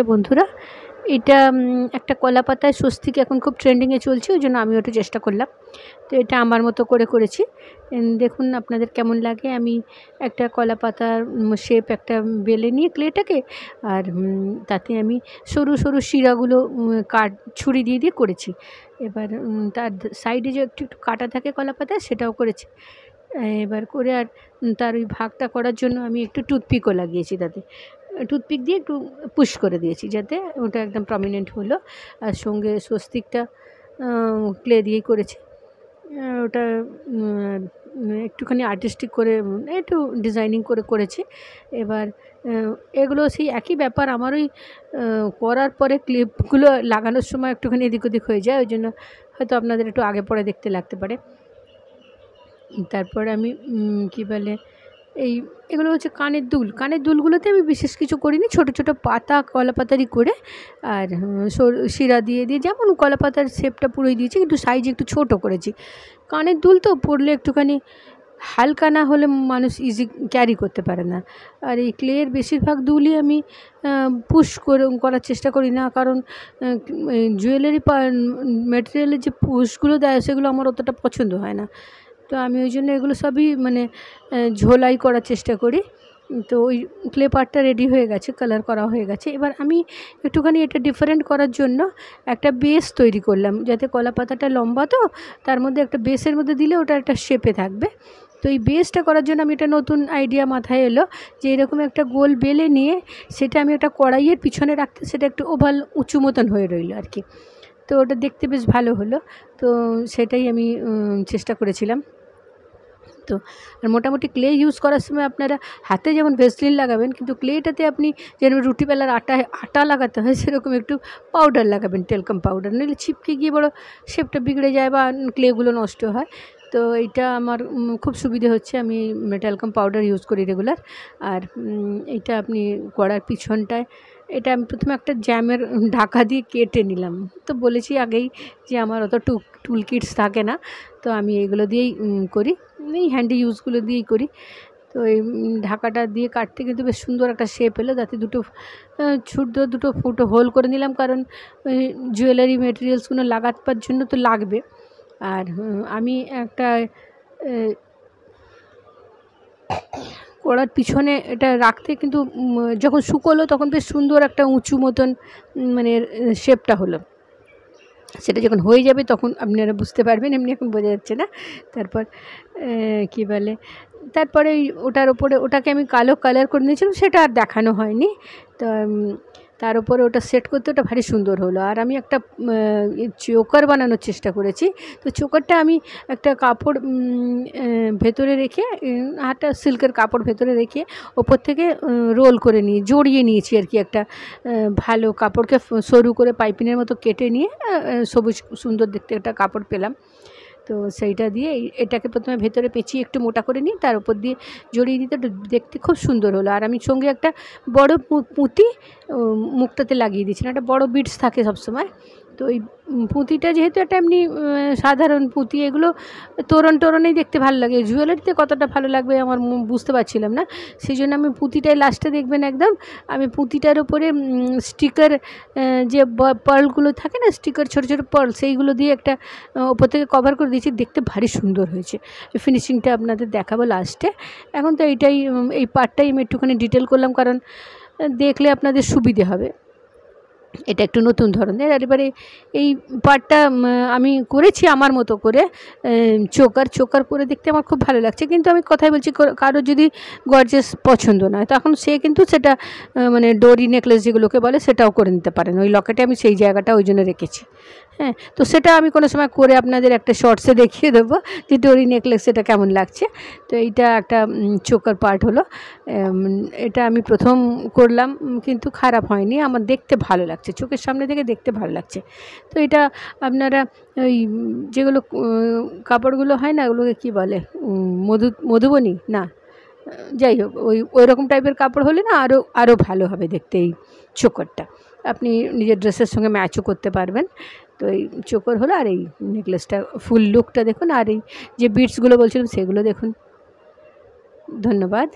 আচ্ছা বন্ধুরা, এটা একটা কলা পাতায় স্বস্তিক এখন খুব ট্রেন্ডিংয়ে চলছে, ওই জন্য আমিও একটু চেষ্টা করলাম। তো এটা আমার মতো করে করেছি। দেখুন আপনাদের কেমন লাগে। আমি একটা কলা পাতার শেপ একটা বেলে নিয়ে ক্লেটাকে, আর তাতে আমি সরু সরু শিরাগুলো ছুরি দিয়ে দিয়ে করেছি। এবার তার সাইডে যে একটু একটু কাটা থাকে কলা পাতায়, সেটাও করেছি। এবার করে আর তার ওই ভাগটা করার জন্য আমি একটু টুথপিকও লাগিয়েছি, তাতে টুথপিক দিয়ে একটু পুশ করে দিয়েছি যাতে ওটা একদম প্রমিনেন্ট হলো। আর সঙ্গে স্বস্তিকটা ক্লে দিয়েই করেছি। ওটা একটুখানি আর্টিস্টিক করে একটু ডিজাইনিং করে করেছি। এবার এগুলো সেই একই ব্যাপার, আমার ওই করার পরে ক্লিপগুলো লাগানোর সময় একটুখানি এদিক ওদিক হয়ে যায়, ওই জন্য হয়তো আপনাদের একটু আগে পরে দেখতে লাগতে পারে। তারপর আমি কী বলে এগুলো হচ্ছে কানের দুল। কানের দুলগুলোতে আমি বিশেষ কিছু করিনি, ছোটো ছোটো পাতা কলা পাতারই করে আর শিরা দিয়ে দিয়ে যেমন কলা পাতার শেপটা পুরোই দিয়েছি, কিন্তু সাইজ একটু ছোটো করেছি। কানের দুল তো পরলে একটুখানি হালকা না হলে মানুষ ইজি ক্যারি করতে পারে না। আর এই ক্লের বেশিরভাগ দুলই আমি পুশ করার চেষ্টা করি না, কারণ জুয়েলারি ম্যাটেরিয়ালের যে পুশগুলো দেয় সেগুলো আমার অতটা পছন্দ হয় না। তো আমি ওই জন্য এগুলো সবই মানে ঝোলাই করার চেষ্টা করি। তো ওই ক্লে পার্টটা রেডি হয়ে গেছে, কালার করা হয়ে গেছে। এবার আমি একটুখানি এটা ডিফারেন্ট করার জন্য একটা বেস তৈরি করলাম, যাতে কলা পাতাটা লম্বা, তো তার মধ্যে একটা বেসের মধ্যে দিলে ওটা একটা শেপে থাকবে। তো এই বেসটা করার জন্য আমি একটা নতুন আইডিয়া মাথায় এলো, যে এরকম একটা গোল বেলে নিয়ে সেটা আমি একটা কড়াইয়ের পিছনে রাখতে, সেটা একটু ওভাল উঁচু মতন হয়ে রইলো আর কি। তো ওটা দেখতে বেশ ভালো হলো। তো সেটাই আমি চেষ্টা করেছিলাম। তো আর মোটামুটি ক্লে ইউজ করার সময় আপনারা হাতে যেমন ভেসলিন লাগাবেন, কিন্তু ক্লেটাতে আপনি যেরকম রুটি বেলার আটা লাগাতে হয় সেরকম একটু পাউডার লাগাবেন, টেলকাম পাউডার, নইলে ছিপকে গিয়ে বড় শেপটা বিগড়ে যায় বা ক্লেগুলো নষ্ট হয়। তো এইটা আমার খুব সুবিধে হচ্ছে, আমি টেলকাম পাউডার ইউজ করি রেগুলার। আর এইটা আপনি কড়ার পিছনটায় এটা আমি প্রথমে একটা জ্যামের ঢাকা দিয়ে কেটে নিলাম। তো বলেছি আগেই যে আমার অত টুল কিটস থাকে না, তো আমি এগুলো দিয়েই করি, এই হ্যান্ডি ইউজগুলো দিয়েই করি। তো এই ঢাকাটা দিয়ে কাটতে কিন্তু বেশ সুন্দর একটা শেপ এলো, তাতে দুটো ফুটো হোল করে নিলাম, কারণ জুয়েলারি মেটেরিয়ালসগুলো লাগাবার জন্য তো লাগবে। আর আমি একটা কড়ার পিছনে এটা রাখতে কিন্তু যখন শুকোলো তখন বেশ সুন্দর একটা উঁচু মতন মানে শেপটা হলো। সেটা যখন হয়ে যাবে তখন আপনারা বুঝতে পারবেন, এমনি এখন বোঝা যাচ্ছে না। তারপর কী বলে, তারপরে ওটার ওপরে ওটাকে আমি কালো কালার করে নিয়েছিলাম, সেটা আর দেখানো হয়নি। তো তার উপরে ওটা সেট করতে ওটা ভারী সুন্দর হলো। আর আমি একটা চোকার বানানোর চেষ্টা করেছি। তো চোকারটা আমি একটা কাপড় ভেতরে রেখে, একটা সিল্কের কাপড় ভেতরে রেখে ওপর থেকে রোল করে জড়িয়ে নিয়েছি আর কি। একটা ভালো কাপড়কে সরু করে পাইপিনের মতো কেটে নিয়ে সবুজ সুন্দর দেখতে একটা কাপড় পেলাম। তো সেইটা দিয়ে এটাকে প্রথমে ভেতরে পেঁচিয়ে একটু মোটা করে নিই, তার উপর দিয়ে জড়িয়ে দিতে দেখতে খুব সুন্দর হলো। আর আমি সঙ্গে একটা বড় পুঁতি মুখটাতে লাগিয়ে দিয়েছি, একটা বড় বিটস থাকে সবসময়। তো ওই পুঁতিটা যেহেতু একটা এমনি সাধারণ পুঁতি, এগুলো তোরণেই দেখতে ভালো লাগে, জুয়েলারিতে কতটা ভালো লাগবে আমার বুঝতে পারছিলাম না। সেই জন্য আমি পুঁতিটাই লাস্টে দেখবেন একদম, আমি পুঁতিটার ওপরে স্টিকার যে পার্লগুলো থাকে না, স্টিকার ছোটো ছোটো পার্ল, সেইগুলো দিয়ে একটা ওপর থেকে কভার করে দিয়েছি। দেখতে ভারী সুন্দর হয়েছে। ফিনিশিংটা আপনাদের দেখাবো লাস্টে। এখন তো এই পার্টটাই আমি একটুখানি ডিটেল করলাম, কারণ দেখলে আপনাদের সুবিধে হবে। এটা একটু নতুন ধরনের। আর এবারে এই পার্টটা আমি করেছি আমার মতো করে, চোকার করে দেখতে আমার খুব ভালো লাগছে। কিন্তু আমি কথাই বলছি, কারোর যদি গর্জিয়াস পছন্দ নয়, তখন সে কিন্তু সেটা মানে ডোরি নেকলেস যেগুলোকে বলে সেটাও করে নিতে পারেন। ওই লকেটে আমি সেই জায়গাটা ওই জন্য রেখেছি। হ্যাঁ, তো সেটা আমি কোনো সময় করে আপনাদের একটা শর্টসে দেখিয়ে দেবো যে ডোরি নেকলেস সেটা কেমন লাগছে। তো এইটা একটা চোকার পার্ট হলো। এটা আমি প্রথম করলাম, কিন্তু খারাপ হয়নি, আমার দেখতে ভালো লাগছে, চোখের সামনে থেকে দেখতে ভালো লাগছে। তো এটা আপনারা ওই যেগুলো কাপড়গুলো হয় না, ওগুলোকে কী বলে, মধুবনী না, যাই হোক ওই রকম টাইপের কাপড় হলে না আরও ভালো হবে দেখতে। এই চোকারটা আপনি নিজের ড্রেসের সঙ্গে ম্যাচও করতে পারবেন। তো এই চোকার হলো, আর এই নেকলেসটা ফুল লুকটা দেখুন, আর এই যে বিটসগুলো বলছিলাম সেগুলো দেখুন। ধন্যবাদ।